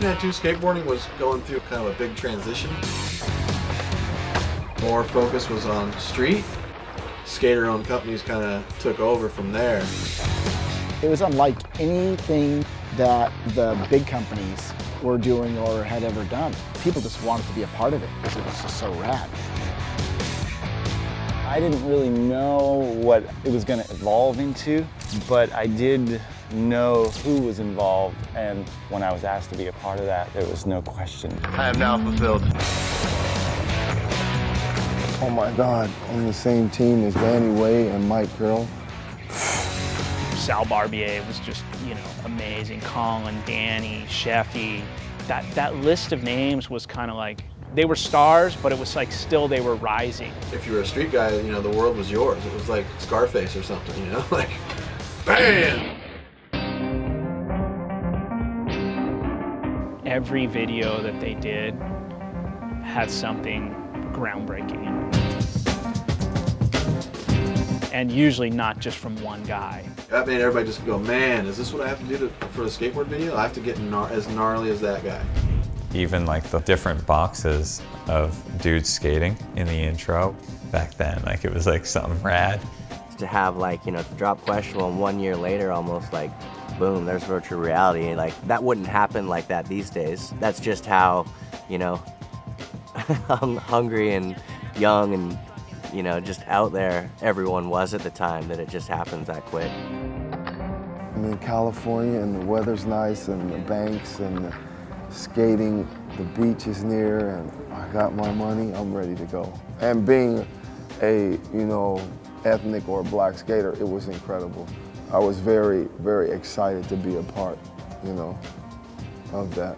1992, skateboarding was going through kind of a big transition. More focus was on street. Skater-owned companies kind of took over from there. It was unlike anything that the big companies were doing or had ever done. People just wanted to be a part of it because it was just so rad. I didn't really know what it was going to evolve into, but I did know who was involved, and when I was asked to be a part of that, there was no question. I am now fulfilled. Oh my God, on the same team as Danny Way and Mike Curl. Sal Barbier was just, you know, amazing. Colin, Danny, Sheffy. That list of names was kind of like, they were stars, but it was like still they were rising. If you were a street guy, you know, the world was yours. It was like Scarface or something, you know, like, bam! Every video that they did had something groundbreaking. And usually not just from one guy. That made everybody just go, man, is this what I have to do for the skateboard video? I have to get as gnarly as that guy. Even like the different boxes of dudes skating in the intro back then, like it was like something rad. To have like, you know, to drop Questionable and 1 year later almost like, boom, there's virtual reality. Like that wouldn't happen like that these days. That's just how, you know, hungry and young and, you know, just out there everyone was at the time, that it just happens that quick. I'm in California and the weather's nice and the banks and the skating, the beach is near, and I got my money, I'm ready to go. And being a, you know, ethnic or black skater, it was incredible. I was very, very excited to be a part, you know, of that.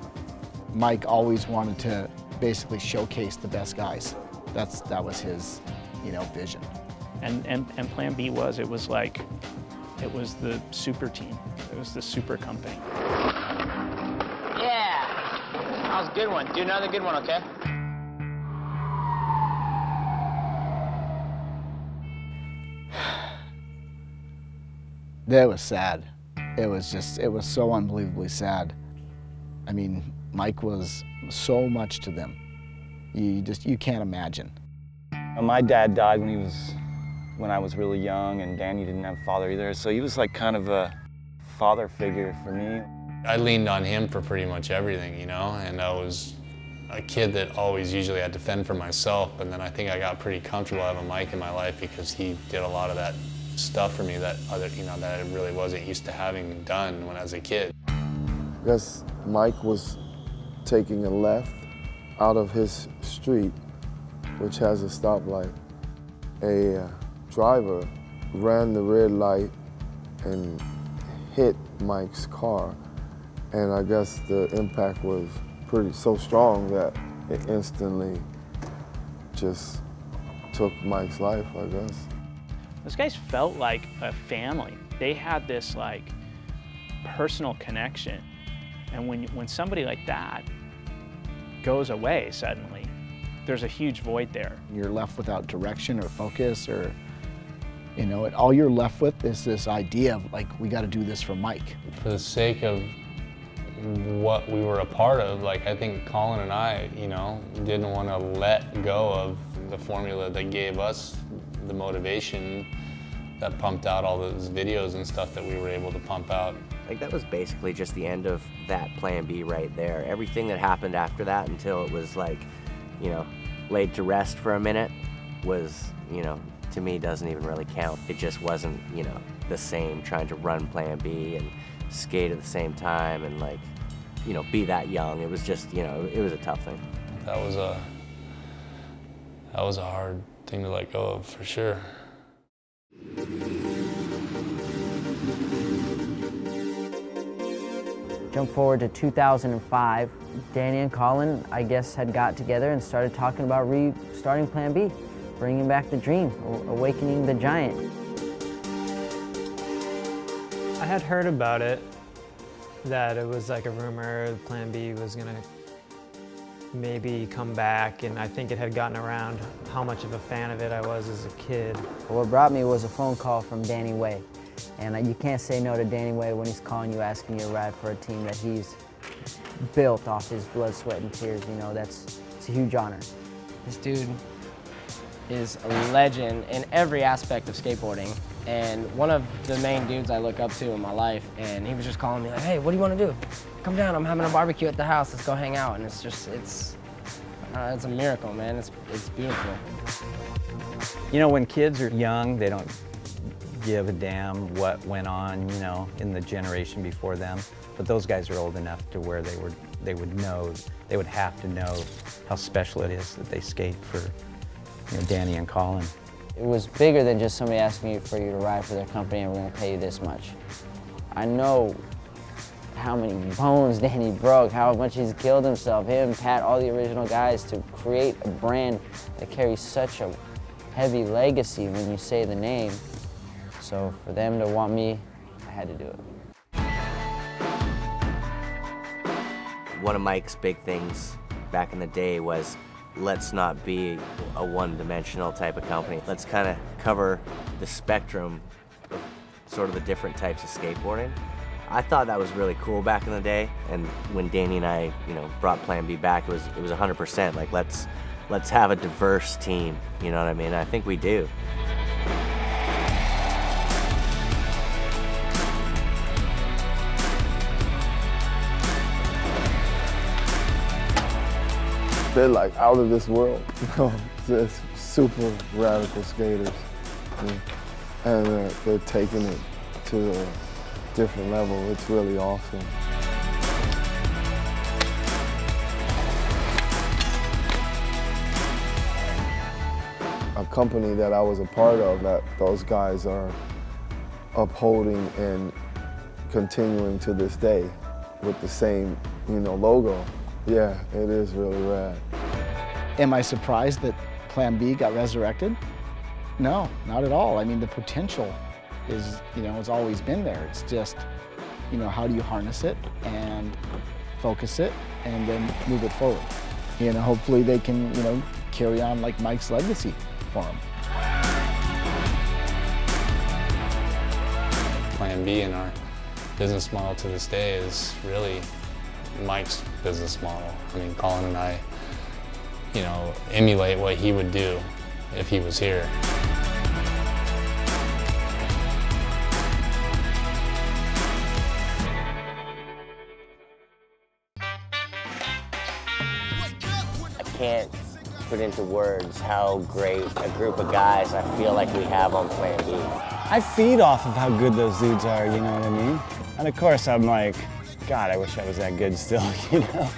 Mike always wanted to basically showcase the best guys. That was his, you know, vision. And Plan B was, it was like, it was the super team. It was the super company. Yeah, that was a good one. Do another good one, okay? That was sad. It was so unbelievably sad. I mean, Mike was so much to them. You can't imagine. My dad died when I was really young, and Danny didn't have a father either, so he was like kind of a father figure for me. I leaned on him for pretty much everything, you know, and I was a kid that always usually had to fend for myself, and then I think I got pretty comfortable having Mike in my life because he did a lot of that stuff for me that that I really wasn't used to having done when I was a kid. I guess Mike was taking a left out of his street, which has a stoplight. A driver ran the red light and hit Mike's car, and I guess the impact was so strong that it instantly just took Mike's life, I guess. Those guys felt like a family. They had this like personal connection. And when somebody like that goes away suddenly, there's a huge void there. You're left without direction or focus, or, you know, all you're left with is this idea of like, we got to do this for Mike. For the sake of what we were a part of, like I think Colin and I, you know, didn't want to let go of the formula that gave us the motivation that pumped out all those videos and stuff that we were able to pump out. Like that was basically just the end of that Plan B right there. Everything that happened after that until it was like, you know, laid to rest for a minute was, you know, to me doesn't even really count. It just wasn't, you know, the same trying to run Plan B and skate at the same time and like, you know, be that young. It was just, you know, it was a tough thing. That was a hard thing to let go of, for sure. Jump forward to 2005. Danny and Colin, I guess, had got together and started talking about restarting Plan B, bringing back the dream, awakening the giant. I had heard about it, that it was like a rumor Plan B was gonna maybe come back, and I think it had gotten around how much of a fan of it I was as a kid. What brought me was a phone call from Danny Way. And you can't say no to Danny Way when he's calling you asking you to ride for a team that he's built off his blood, sweat, and tears. You know, it's a huge honor. This dude is a legend in every aspect of skateboarding, and one of the main dudes I look up to in my life, and he was just calling me like, hey, what do you want to do? Come down, I'm having a barbecue at the house, let's go hang out. And it's just, it's a miracle, man. It's beautiful. You know, when kids are young, they don't give a damn what went on, you know, in the generation before them. But those guys are old enough to where they would know, they would have to know how special it is that they skate for, you know, Danny and Colin. It was bigger than just somebody asking for you to ride for their company and we're going to pay you this much. I know how many bones Danny broke, how much he's killed himself, him, Pat, all the original guys, to create a brand that carries such a heavy legacy when you say the name. So for them to want me, I had to do it. One of Mike's big things back in the day was, let's not be a one-dimensional type of company. Let's kind of cover the spectrum of sort of the different types of skateboarding. I thought that was really cool back in the day, and when Danny and I, you know, brought Plan B back, it was 100%. Like, let's have a diverse team. You know what I mean? I think we do. They're like out of this world. Just super radical skaters. And they're taking it to a different level. It's really awesome. A company that I was a part of, that those guys are upholding and continuing to this day with the same, you know, logo. Yeah, it is really rad. Am I surprised that Plan B got resurrected? No, not at all. I mean, the potential is, you know, it's always been there. It's just, you know, how do you harness it and focus it and then move it forward? You know, hopefully they can, you know, carry on like Mike's legacy for him. Plan B in our business model to this day is really Mike's business model. I mean, Colin and I, you know, emulate what he would do if he was here. I can't put into words how great a group of guys I feel like we have on Plan B. I feed off of how good those dudes are, you know what I mean? And of course I'm like, God, I wish I was that good still, you know?